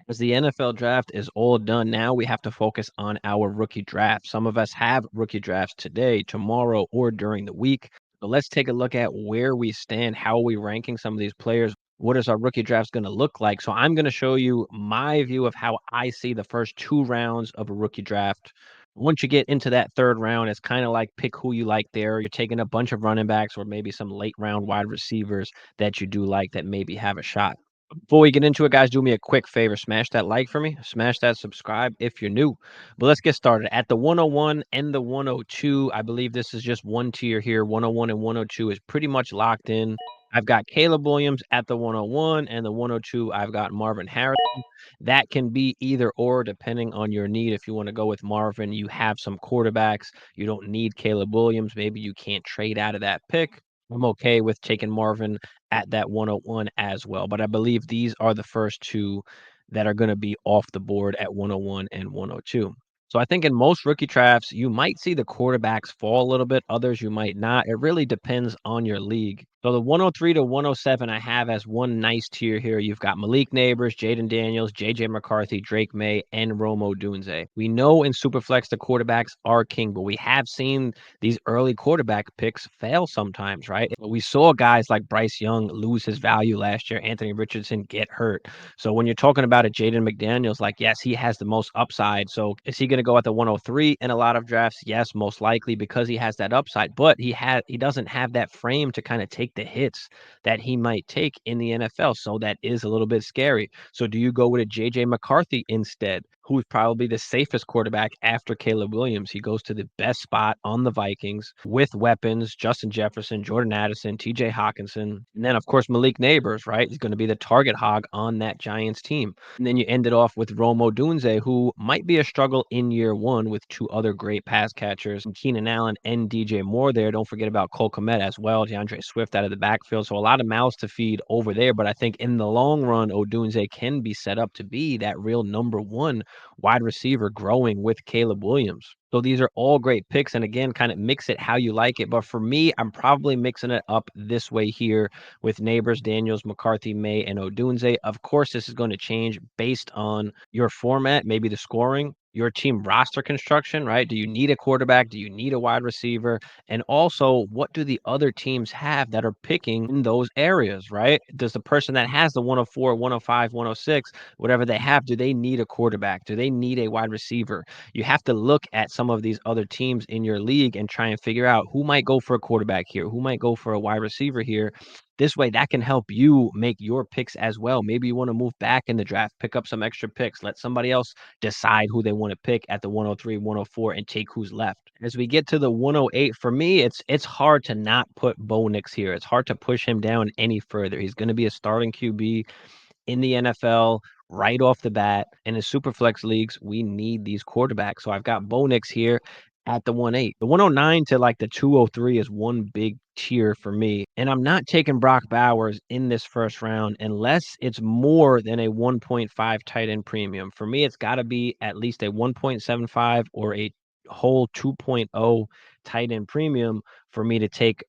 As the NFL draft is all done now, we have to focus on our rookie draft. Some of us have rookie drafts today, tomorrow, or during the week. So let's take a look at where we stand. How are we ranking some of these players? What is our rookie drafts going to look like? So I'm going to show you my view of how I see the first 2 rounds of a rookie draft. Once you get into that 3rd round, it's kind of like pick who you like there. You're taking a bunch of running backs or maybe some late round wide receivers that you do like that maybe have a shot. Before we get into it, guys, do me a quick favor. Smash that like for me. Smash that subscribe if you're new. But let's get started. At the 101 and the 102, I believe this is just one tier here. 101 and 102 is pretty much locked in. I've got Caleb Williams at the 101, and the 102, I've got Marvin Harrison. That can be either or depending on your need. If you want to go with Marvin, you have some quarterbacks. You don't need Caleb Williams. Maybe you can't trade out of that pick. I'm okay with taking Marvin at that 101 as well. But I believe these are the first 2 that are going to be off the board at 101 and 102. So I think in most rookie drafts, you might see the quarterbacks fall a little bit, others you might not. It really depends on your league. So the 103 to 107 I have as one nice tier here. You've got Malik Neighbors, Jaden Daniels, JJ McCarthy, Drake May, and Romo Dunze. We know in Superflex the quarterbacks are king, but we have seen these early quarterback picks fail sometimes, right? We saw guys like Bryce Young lose his value last year, Anthony Richardson get hurt. So when you're talking about a Jaden McDaniels, like, yes, he has the most upside. So is he going to go at the 103 in a lot of drafts? Yes, most likely because he has that upside, but he doesn't have that frame to kind of take the hits that he might take in the NFL. So that is a little bit scary. So do you go with a JJ McCarthy instead, who's probably the safest quarterback after Caleb Williams? He goes to the best spot on the Vikings with weapons, Justin Jefferson, Jordan Addison, TJ Hawkinson, and then of course Malik Neighbors, right? He's going to be the target hog on that Giants team. And then you end it off with Romo Dunze, who might be a struggle in year 1 with 2 other great pass catchers, Keenan Allen and DJ Moore there. Don't forget about Cole Kmet as well, DeAndre Swift out of the backfield. So a lot of mouths to feed over there. But I think in the long run, Odunze can be set up to be that real number 1 wide receiver growing with Caleb Williams. So these are all great picks. And again, kind of mix it how you like it. But for me, I'm probably mixing it up this way here with Neighbors, Daniels, McCarthy, May, and Odunze. Of course, this is going to change based on your format, maybe the scoring, your team roster construction, right? Do you need a quarterback? Do you need a wide receiver? And also, what do the other teams have that are picking in those areas, right? Does the person that has the 104, 105, 106, whatever they have, do they need a quarterback? Do they need a wide receiver? You have to look at some of these other teams in your league and try and figure out who might go for a quarterback here, who might go for a wide receiver here. This way, that can help you make your picks as well. Maybe you want to move back in the draft, pick up some extra picks, let somebody else decide who they want to pick at the 103, 104, and take who's left. As we get to the 108, for me, it's hard to not put Bo Nix here. It's hard to push him down any further. He's going to be a starting QB in the NFL right off the bat. And in Superflex leagues, we need these quarterbacks. So I've got Bo Nix here at the 1-8. The 109 to like the 203 is one big tier for me. And I'm not taking Brock Bowers in this first round unless it's more than a 1.5 tight end premium. For me, it's got to be at least a 1.75 or a whole 2.0 tight end premium for me to take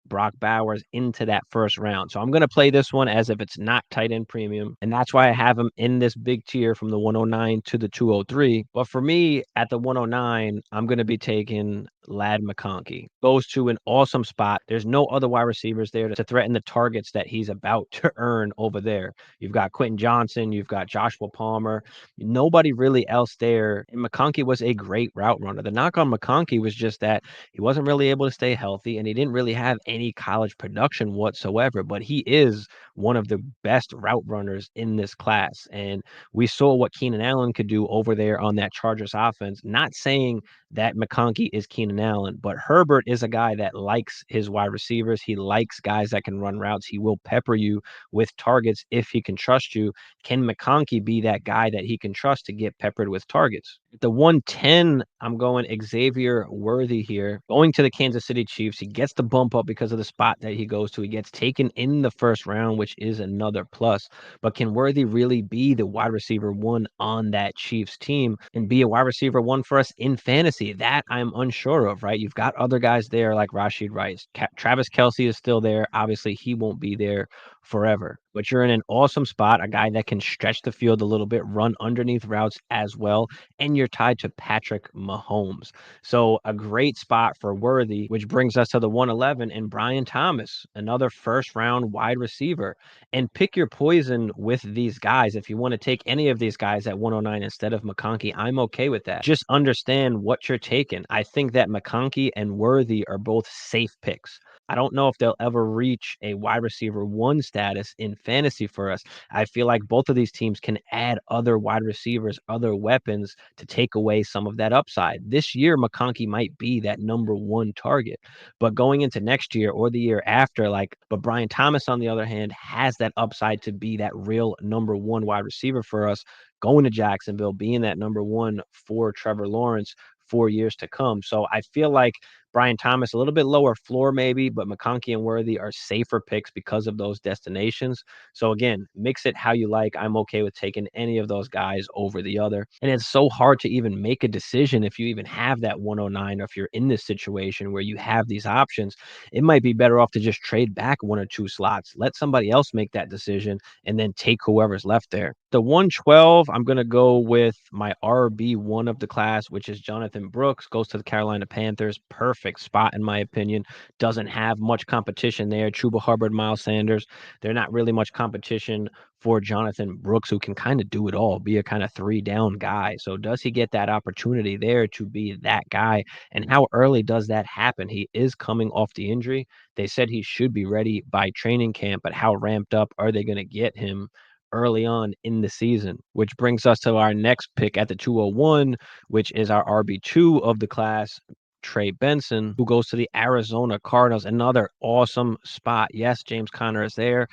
Brock Bowers into that first round. So I'm going to play this one as if it's not tight end premium. And that's why I have him in this big tier from the 109 to the 203. But for me, at the 109, I'm going to be taking Lad McConkey. Goes to an awesome spot. There's no other wide receivers there to threaten the targets that he's about to earn over there. You've got Quentin Johnson. You've got Joshua Palmer. Nobody really else there. And McConkey was a great route runner. The knock on McConkey was just that he wasn't really able to stay healthy, and he didn't really have any college production whatsoever, but he is one of the best route runners in this class. And we saw what Keenan Allen could do over there on that Chargers offense. Not saying that McConkey is Keenan Allen, but Herbert is a guy that likes his wide receivers. He likes guys that can run routes. He will pepper you with targets if he can trust you. Can McConkey be that guy that he can trust to get peppered with targets? At the 110, I'm going Xavier Worthy here. Going to the Kansas City Chiefs. He gets the bump up because of the spot that he goes to. He gets taken in the first round, which is another plus. But can Worthy really be the wide receiver 1 on that Chiefs team and be a wide receiver 1 for us in fantasy? That I'm unsure of, right? You've got other guys there like Rashid Rice. Travis Kelce is still there. Obviously, he won't be there forever. but you're in an awesome spot, a guy that can stretch the field a little bit, run underneath routes as well, and you're tied to Patrick Mahomes. So a great spot for Worthy, which brings us to the 111 and Brian Thomas, another first round wide receiver. And pick your poison with these guys. If you want to take any of these guys at 109 instead of McConkey, I'm okay with that. Just understand what you're taking. I think that McConkey and Worthy are both safe picks. I don't know if they'll ever reach a wide receiver one status in fantasy for us. I feel like both of these teams can add other wide receivers, other weapons to take away some of that upside. This year, McConkey might be that number one target, but going into next year or the year after, but Brian Thomas, on the other hand, has that upside to be that real number one wide receiver for us going to Jacksonville, being that number one for Trevor Lawrence for years to come. So I feel like Brian Thomas, a little bit lower floor maybe, but McConkey and Worthy are safer picks because of those destinations. So again, mix it how you like. I'm okay with taking any of those guys over the other. And it's so hard to even make a decision if you even have that 109, or if you're in this situation where you have these options. It might be better off to just trade back one or two slots, let somebody else make that decision, and then take whoever's left there. The 112, I'm going to go with my RB1 of the class, which is Jonathan Brooks, goes to the Carolina Panthers. Perfect spot, in my opinion. Doesn't have much competition there. Chuba Hubbard, Miles Sanders, they're not really much competition for Jonathan Brooks, who can kind of do it all, be a kind of three down guy. So does he get that opportunity there to be that guy? And how early does that happen? He is coming off the injury. They said he should be ready by training camp, but how ramped up are they going to get him early on in the season? Which brings us to our next pick at the 201, which is our RB2 of the class, Trey Benson, who goes to the Arizona Cardinals. Another awesome spot. Yes, James Conner is there.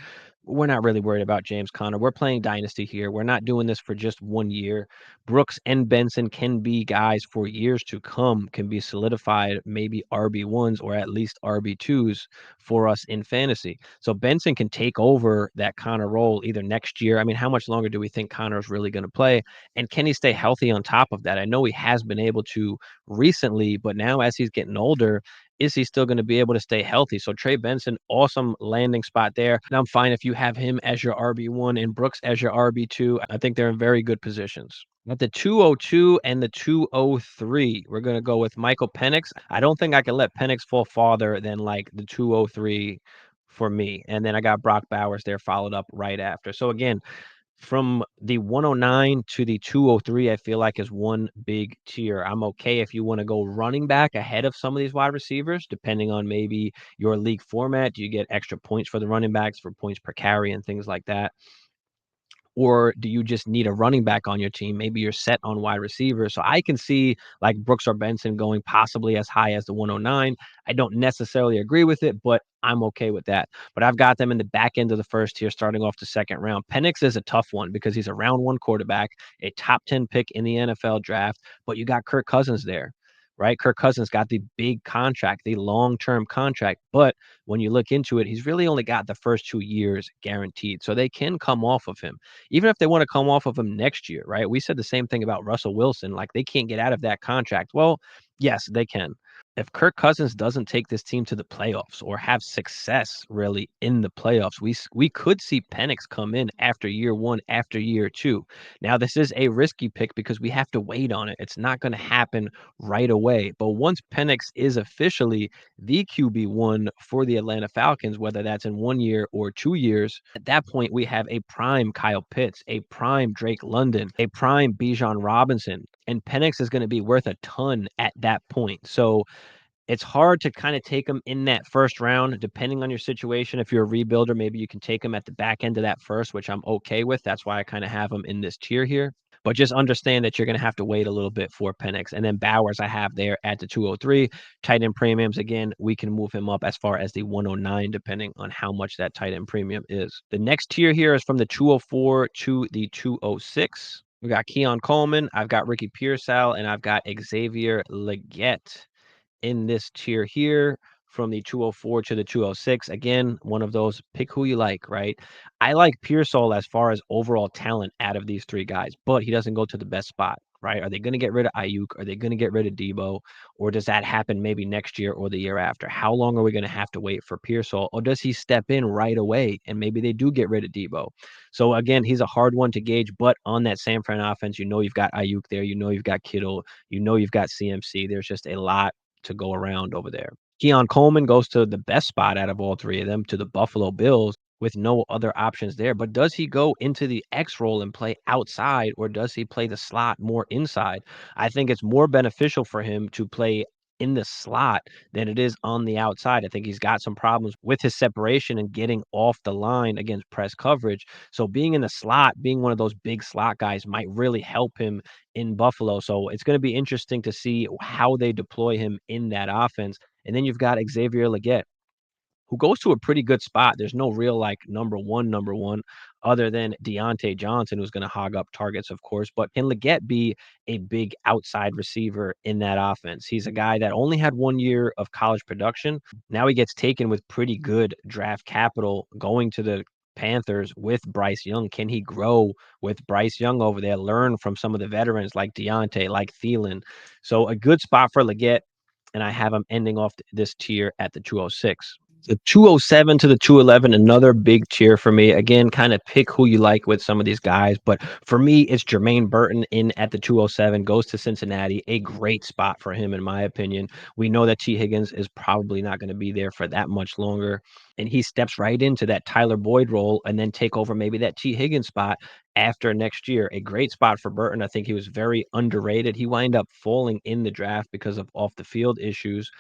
We're not really worried about James Conner. We're playing Dynasty here. We're not doing this for just 1 year. Brooks and Benson can be guys for years to come, can be solidified, maybe RB1s or at least RB2s for us in fantasy. So Benson can take over that Connor role either next year. I mean, how much longer do we think Connor is really going to play? And can he stay healthy on top of that? I know he has been able to recently, but now as he's getting older, is he still going to be able to stay healthy? So Trey Benson, awesome landing spot there. And I'm fine if you have him as your RB1 and Brooks as your RB2. I think they're in very good positions. At the 202 and the 203, we're going to go with Michael Penix. I don't think I can let Penix fall farther than like the 203 for me. And then I got Brock Bowers there followed up right after. So again, from the 109 to the 203, I feel like is one big tier. I'm okay if you want to go running back ahead of some of these wide receivers, depending on maybe your league format. Do you get extra points for the running backs for points per carry and things like that? Or do you just need a running back on your team? Maybe you're set on wide receivers. So I can see like Brooks or Benson going possibly as high as the 109. I don't necessarily agree with it, but I'm okay with that. But I've got them in the back end of the first tier, starting off the second round. Penix is a tough one because he's a round one quarterback, a top 10 pick in the NFL draft, but you got Kirk Cousins there. Right? Kirk Cousins got the big contract, the long-term contract, but when you look into it, he's really only got the first 2 years guaranteed. So they can come off of him. Even if they want to come off of him next year, right? We said the same thing about Russell Wilson. Like they can't get out of that contract. Well, yes, they can. If Kirk Cousins doesn't take this team to the playoffs or have success really in the playoffs, we could see Penix come in after year one, after year two. Now, this is a risky pick because we have to wait on it. It's not going to happen right away. But once Penix is officially the QB1 for the Atlanta Falcons, whether that's in 1 year or 2 years, at that point, we have a prime Kyle Pitts, a prime Drake London, a prime Bijan Robinson, and Penix is going to be worth a ton at that point. So it's hard to kind of take them in that first round, depending on your situation. If you're a rebuilder, maybe you can take them at the back end of that first, which I'm okay with. That's why I kind of have them in this tier here. But just understand that you're going to have to wait a little bit for Penix. And then Bowers, I have there at the 203. Tight end premiums, again, we can move him up as far as the 109, depending on how much that tight end premium is. The next tier here is from the 204 to the 206. We got Keon Coleman, I've got Ricky Pearsall, and I've got Xavier Legette in this tier here from the 204 to the 206. Again, one of those pick who you like, right? I like Pearsall as far as overall talent out of these three guys, but he doesn't go to the best spot, right? Are they going to get rid of Ayuk? Are they going to get rid of Debo? Or does that happen maybe next year or the year after? How long are we going to have to wait for Pearsall? Or does he step in right away and maybe they do get rid of Debo? So again, he's a hard one to gauge, but on that San Fran offense, you know you've got Ayuk there, you know you've got Kittle, you know you've got CMC. There's just a lot to go around over there. Keon Coleman goes to the best spot out of all three of them, to the Buffalo Bills, with no other options there. But does he go into the X role and play outside, or does he play the slot more inside? I think it's more beneficial for him to play in the slot than it is on the outside. I think he's got some problems with his separation and getting off the line against press coverage. So being in the slot, being one of those big slot guys might really help him in Buffalo. So it's going to be interesting to see how they deploy him in that offense. And then you've got Xavier Legette, who goes to a pretty good spot. There's no real like number one, other than Deontay Johnson, who's going to hog up targets, of course. But can Leggett be a big outside receiver in that offense? He's a guy that only had 1 year of college production. Now he gets taken with pretty good draft capital going to the Panthers with Bryce Young. Can he grow with Bryce Young over there? Learn from some of the veterans like Deontay, like Thielen. So a good spot for Leggett, and I have him ending off this tier at the 206. The 207 to the 211, another big tier for me. Again, kind of pick who you like with some of these guys. But for me, it's Jermaine Burton in at the 207, goes to Cincinnati. A great spot for him, in my opinion. We know that T. Higgins is probably not going to be there for that much longer. And he steps right into that Tyler Boyd role and then take over maybe that T. Higgins spot after next year. A great spot for Burton. I think he was very underrated. He wound up falling in the draft because of off the field issues.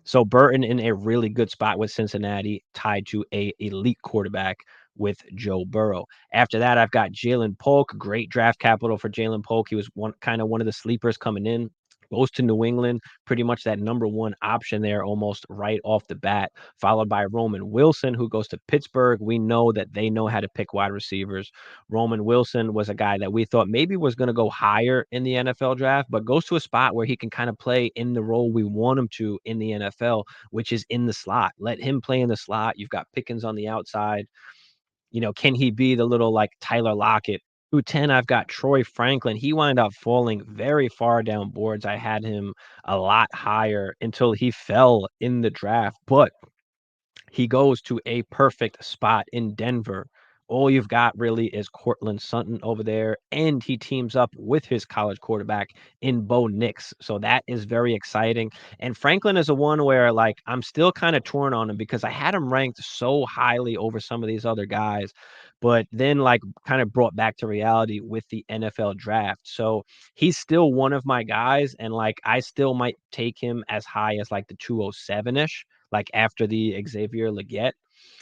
So Burton in a really good spot with Cincinnati, tied to a elite quarterback with Joe Burrow. After that, I've got Jalen Polk. Great draft capital for Jalen Polk. He was one of the sleepers coming in. Goes to New England, pretty much that number one option there, almost right off the bat, followed by Roman Wilson, who goes to Pittsburgh. We know that they know how to pick wide receivers. Roman Wilson was a guy that we thought maybe was going to go higher in the NFL draft, but goes to a spot where he can kind of play in the role we want him to in the NFL, which is in the slot. Let him play in the slot. You've got Pickens on the outside. Can he be the little like Tyler Lockett? 210, I've got Troy Franklin. He wound up falling very far down boards. I had him a lot higher until he fell in the draft, but he goes to a perfect spot in Denver. All you've got really is Cortland Sutton over there, and he teams up with his college quarterback in Bo Nix. So that is very exciting. And Franklin is a one where like I'm still kind of torn on him because I had him ranked so highly over some of these other guys, but then like kind of brought back to reality with the NFL draft. So he's still one of my guys, and like I still might take him as high as like the 207-ish, like after the Xavier Legette.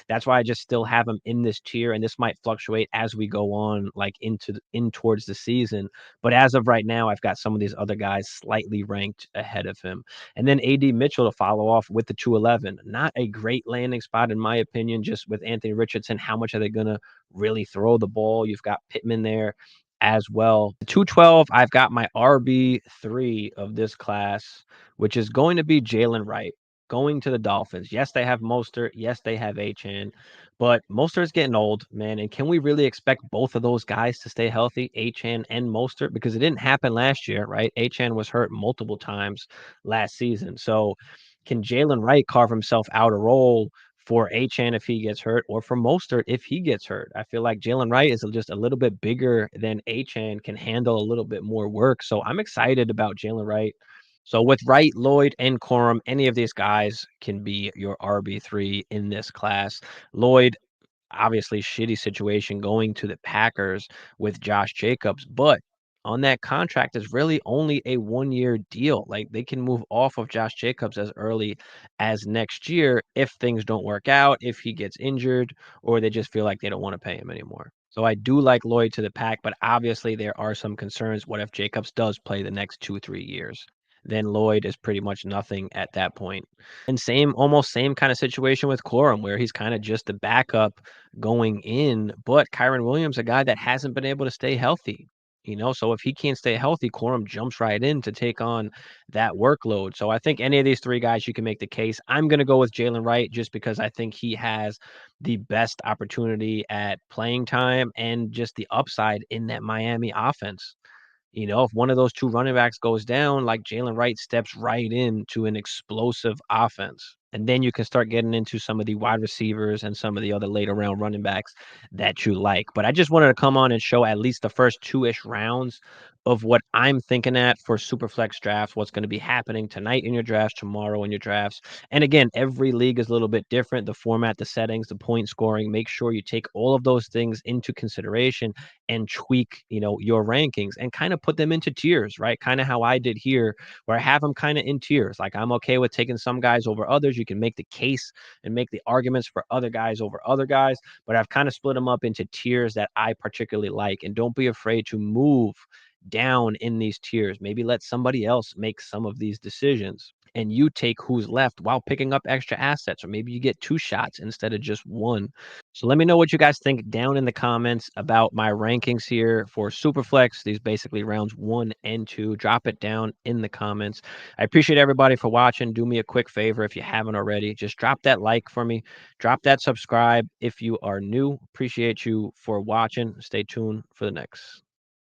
That's why I just still have him in this tier, and this might fluctuate as we go on, like in towards the season. But as of right now, I've got some of these other guys slightly ranked ahead of him. And then AD Mitchell to follow off with the 211. Not a great landing spot, in my opinion, just with Anthony Richardson. How much are they going to really throw the ball? You've got Pittman there as well. The 212, I've got my RB3 of this class, which is going to be Jalen Wright going to the Dolphins. Yes, they have Mostert. Yes, they have Achane, but Mostert's getting old, man. And can we really expect both of those guys to stay healthy, Achane and Mostert? Because it didn't happen last year, right? Achane was hurt multiple times last season. So can Jalen Wright carve himself out a role for Achane if he gets hurt, or for Mostert if he gets hurt? I feel like Jalen Wright is just a little bit bigger than Achane, can handle a little bit more work. So I'm excited about Jalen Wright. So with Wright, Lloyd, and Corum, any of these guys can be your RB3 in this class. Lloyd, obviously shitty situation going to the Packers with Josh Jacobs, but on that contract is really only a 1-year deal. Like they can move off of Josh Jacobs as early as next year if things don't work out, if he gets injured, or they just feel like they don't want to pay him anymore. So I do like Lloyd to the Pack, but obviously there are some concerns. What if Jacobs does play the next 2-3 years? Then Lloyd is pretty much nothing at that point. And almost same kind of situation with Corum, where he's kind of just the backup going in, but Kyron Williams, a guy that hasn't been able to stay healthy. So if he can't stay healthy, Corum jumps right in to take on that workload. So I think any of these three guys, you can make the case. I'm going to go with Jalen Wright just because I think he has the best opportunity at playing time and just the upside in that Miami offense. If one of those two running backs goes down, like Jalen Wright steps right into an explosive offense. And then you can start getting into some of the wide receivers and some of the other later round running backs that you like. But I just wanted to come on and show at least the first two-ish rounds of what I'm thinking at for Superflex drafts, what's going to be happening tonight in your drafts, tomorrow in your drafts. And again, every league is a little bit different. The format, the settings, the point scoring, make sure you take all of those things into consideration and tweak, your rankings and kind of put them into tiers, right? Kind of how I did here, where I have them kind of in tiers. Like I'm okay with taking some guys over others. You can make the case and make the arguments for other guys over other guys, but I've kind of split them up into tiers that I particularly like. And don't be afraid to move down in these tiers. Maybe let somebody else make some of these decisions and you take who's left while picking up extra assets, or maybe you get two shots instead of just one. So let me know what you guys think down in the comments about my rankings here for Superflex. These basically rounds 1 and 2. Drop it down in the comments. I appreciate everybody for watching. Do me a quick favor if you haven't already. Just drop that like for me. Drop that subscribe if you are new. Appreciate you for watching. Stay tuned for the next.